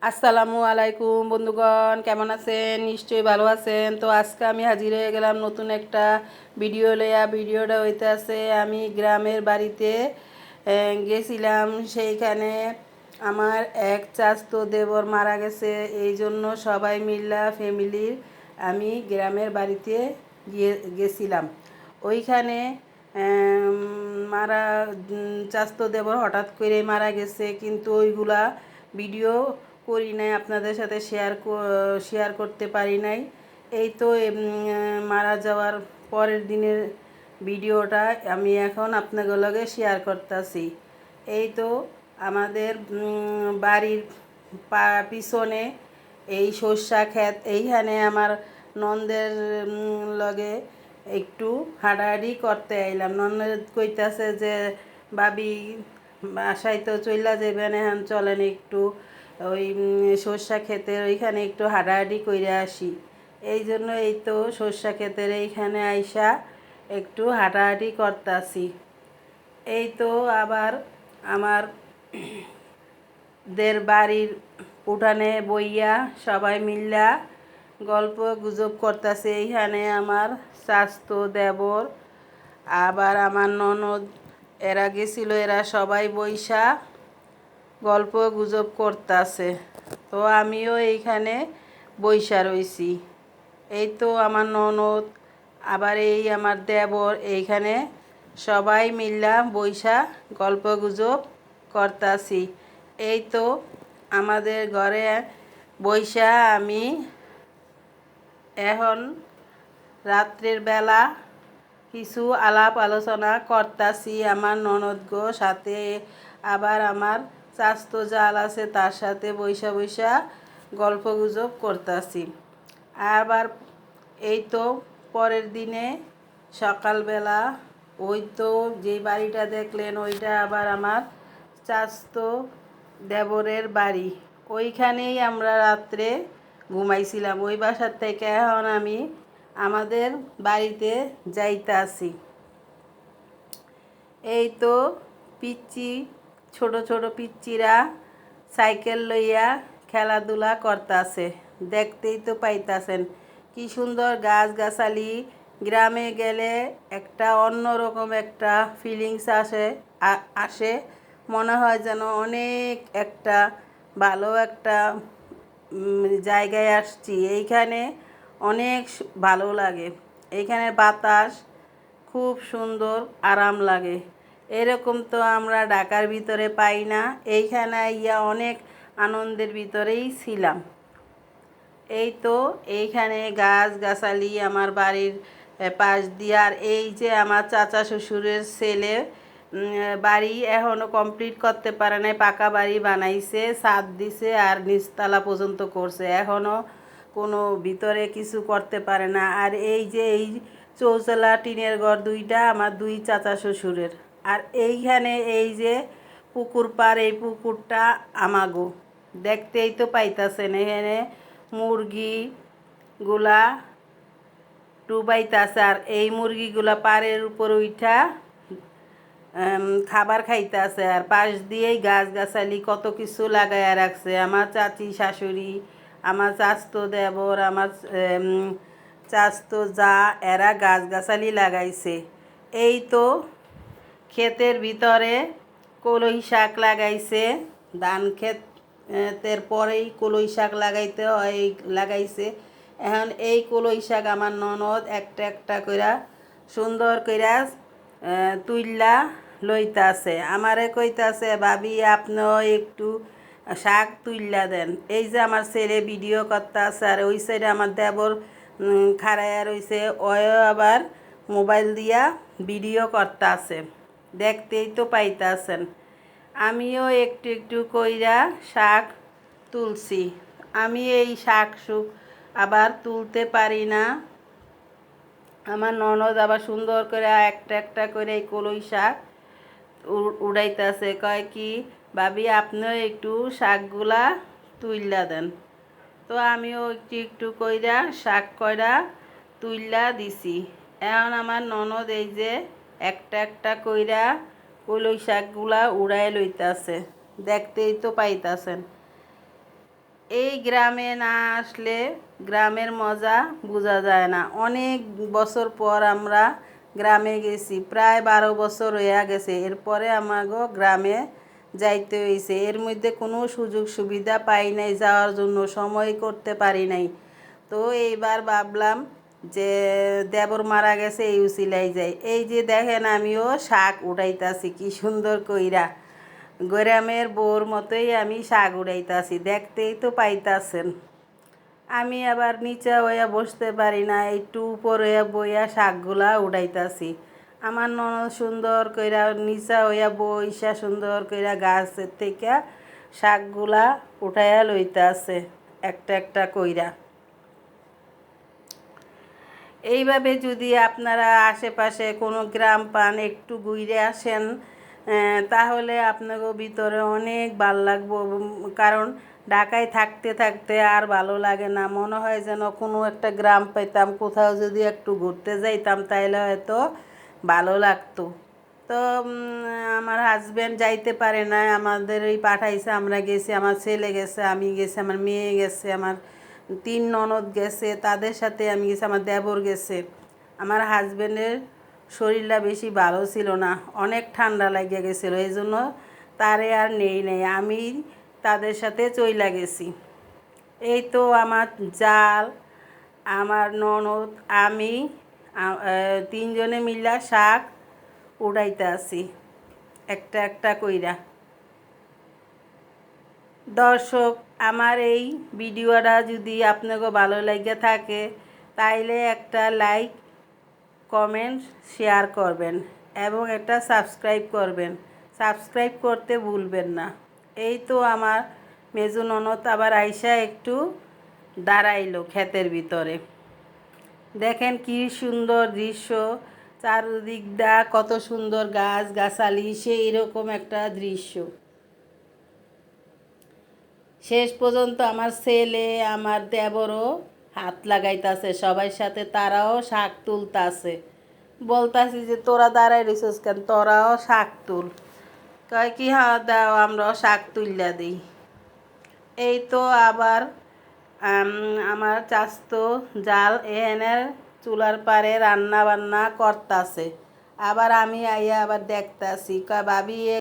আসসালামু আলাইকুম বন্ধুগণ, কেমন আছেন? নিশ্চয়ই ভালো আছেন। তো আজকে আমি হাজির হয়ে গেলাম নতুন একটা ভিডিও লইয়া। ভিডিওটা হইতে আছে আমি গ্রামের বাড়িতে গেছিলাম। সেইখানে আমার এক চাচতো দেবর মারা গেছে, এই জন্য সবাই মিল্লা ফ্যামিলির আমি গ্রামের বাড়িতে গেছিলাম। ওইখানে মারা চাচতো দেবর হঠাৎ করে মারা গেছে, কিন্তু ওইগুলা ভিডিও করি নাই, আপনাদের সাথে শেয়ার করতে পারি নাই। এই তো মারা যাওয়ার পরের দিনের ভিডিওটা আমি এখন আপনাদের লগে শেয়ার করতেছি। এই তো আমাদের বাড়ির পিছনে এই সর্ষা ক্ষেত, এইখানে আমার নন্দের লগে একটু হাঁটাহাঁটি করতে আইলাম। ননদ কইতাছে যে ভাবি বাসায় তো চইলা যাবেন, এখন চলেন একটু ওই সর্ষা ক্ষেতের ওইখানে একটু হাঁটাহাঁটি কইরা আসি। এই জন্য এই তো সর্ষা ক্ষেতের এইখানে আইসা একটু হাঁটাহাঁটি করতাছি। এই তো আবার আমার দের বাড়ির উঠানে বইয়া সবাই মিল্লা গল্প গুজব করতেছে। এইখানে আমার চাচতো দেবর আবার আমার ননদ এরা গেছিল, এরা সবাই বইসা গল্প গুজব করতেছে। তো আমিও এইখানে বইসা রইছি। এই তো আমার ননদ আবার এই আমার দেবর এইখানে সবাই মিল্লা বইসা গল্প গুজব করতাছি। এই তো আমাদের ঘরে বইসা আমি এখন রাত্রের বেলা কিছু আলাপ আলোচনা করতাছি আমার ননদগো সাথে, আবার আমার চাচতো জাল আছে তার সাথে বইসা বইসা গল্প গুজব করতাছি। আবার এই তো পরের দিনে সকালবেলা ওই তো যে বাড়িটা দেখলেন ওইটা আবার আমার চাচতো দেবরের বাড়ি। ওইখানেই আমরা রাত্রে ঘুমাইছিলাম। ওই বাসার থেকে এখন আমি আমাদের বাড়িতে যাইতাছি। এই তো পিচ্চি ছোট ছোট পিচ্চিরা সাইকেল লইয়া খেলাধুলা করতাছে, দেখতেই তো পাইতাছেন কি সুন্দর গাছগাছালি। গ্রামে গেলে একটা অন্যরকম একটা ফিলিংস আসে, মনে হয় যেন অনেক একটা ভালো একটা জায়গায় আসছি। এইখানে অনেক ভালো লাগে, এইখানে বাতাস খুব সুন্দর আরাম লাগে। এরকম তো আমরা ঢাকার ভিতরে পাই না। এইখানে ইয়া অনেক আনন্দের ভিতরেই ছিলাম। এই তো এইখানে গাছগাছালি আমার বাড়ির পাশ দিয়ে। আর এই যে আমার চাচা শ্বশুরের ছেলে বাড়ি এখনও কমপ্লিট করতে পারে নাই, পাকা বাড়ি বানাইছে, ছাদ দিছে আর নিচতলা পর্যন্ত করছে, এখনও কোনো ভিতরে কিছু করতে পারে না। আর এই যে এই চৌচলা টিনের ঘর দুইটা আমার দুই চাচা শ্বশুরের। আর এইখানে এই যে পুকুর পার, এই পুকুরটা আমাগো, দেখতেই তো পাইতাছেন। এখানে মুরগিগুলা ডুবাইতাছে, আর এই মুরগিগুলা পাড়ের উপর উঠা খাবার খাইতেছে। আর পাশ দিয়েই গাছগাছালি কত কিছু লাগাইয়া রাখছে আমার চাচি শাশুড়ি, আমার চাচতো দেবর, আমার চাচতো যা, এরা গাছগাছালি লাগাইছে। এই তো ক্ষেতের ভিতরে কলই শাক লাগাইছে, ধান ক্ষেতের পরেই কলই শাক লাগাইতে হয়, লাগাইছে। এখন এই কলই শাক আমার ননদ একটা একটা কইরা সুন্দর কইরা তুইল্লা লইতাছে, আমারে কইতাছে ভাবি আপনিও একটু শাক তুইল্লা দেন। এই যে আমার ছেলে ভিডিও করতেছে, আর ওই সাইডে আমার দেবর খাড়াইয়া রইছে, ওয়ও আবার মোবাইল দিয়া ভিডিও করতেছে, দেখতেই তো পাইতাছেন। আমিও একটু একটু কইরা শাক তুলছি। আমি এই শাক আবার তুলতে পারি না, আমার ননদ আবার সুন্দর করে একটা একটা করে এই কলই শাক উড়াইতেছে, কয় কি ভাবি আপনিও একটু শাকগুলা তুইল্লা দেন। তো আমিও একটু একটু কইরা শাক কইরা তুইল্লা দিছি। এখন আমার ননদ এই যে একটা একটা কইরা কলই শাকগুলা উড়াই লইতাছে, দেখতেই তো পাইতাছেন। এই গ্রামে না আসলে গ্রামের মজা বোঝা যায় না। অনেক বছর পর আমরা গ্রামে গেছি, প্রায় 12 বছর হয়ে গেছে। এরপরে আমাগো গ্রামে যাইতে হয়েছে। এর মধ্যে কোনো সুযোগ সুবিধা পাই নাই যাওয়ার জন্য, সময় করতে পারি নাই। তো এইবার ভাবলাম যে দেবর মারা গেছে, এই উসিলাই যাই। এই যে দেখেন আমিও শাক উঠাইতাছি কি সুন্দর কইরা, গ্রামের বউর মতোই আমি শাক উড়াইতাছি, দেখতেই তো পাইতাছেন। আমি আবার নিচে হইয়া বসতে পারি না, একটু উপর হইয়া বইয়া শাকগুলা উড়াইতাছি। আমার ননদ সুন্দর কইরা নিচা হইয়া বইসা সুন্দর কইরা গাছের থেকে শাকগুলা উঠাইয়া লইতাছে একটা একটা কইরা। এইভাবে যদি আপনারা আশেপাশে কোনো গ্রাম পান, একটু ঘুরে আসেন, তাহলে আপনাদের ভিতরে অনেক ভালো লাগবো। কারণ ঢাকায় থাকতে থাকতে আর ভালো লাগে না, মনে হয় যেন কোনো একটা গ্রাম পেতাম, কোথাও যদি একটু ঘুরতে যাইতাম তাইলে হয়তো ভালো লাগতো। তো আমার হাজব্যান্ড যাইতে পারে না, আমাদের এই পাঠাইছে, আমরা গেছি, আমার ছেলে গেছে, আমি গেছি, আমার মেয়ে গেছে, আমার 3 ননদ গেছে, তাদের সাথে আমি গেছি, আমার দেবর গেছে। আমার হাজব্যান্ডের শরীরটা বেশি ভালো ছিল না, অনেক ঠান্ডা লাগিয়ে গেছিলো, এই জন্য তারে আর নেই, আমি তাদের সাথে চইলা গেছি। এই তো আমার জাল, আমার ননদ, আমি 3 জনে মিলা শাক উড়াইতে আসি একটা একটা কইরা। দর্শক, আমার এই ভিডিওটা যদি আপনাকে ভালো লাগে থাকে তাইলে একটা লাইক, কমেন্ট, শেয়ার করবেন এবং একটা সাবস্ক্রাইব করবেন। সাবস্ক্রাইব করতে ভুলবেন না। এই তো আমার মেজো ননদ আবার আইসা একটু দাঁড়াইলো ক্ষেতের ভিতরে। দেখেন কি সুন্দর দৃশ্য, চারদিক দা কত সুন্দর গাছ গাছালি, সেই রকম একটা দৃশ্য। শেষ পর্যন্ত আমার ছেলে, আমার দেবরও হাত লাগাইতাছে সবার সাথে, তারাও শাক তুলতাছে। বলতাছি যে তোরা দাঁড়াই রইছিস কেন, তোরাও শাক তুল। কয় কি হ্যাঁ দাও, আমরাও শাক তুললা দিই। এই তো আবার আমার চাস্তো জাল এহেনের চুলার পারে রান্না বান্না করতাছে। আবার আমি আইয়া আবার দেখতাছি, কয় ভাবি এ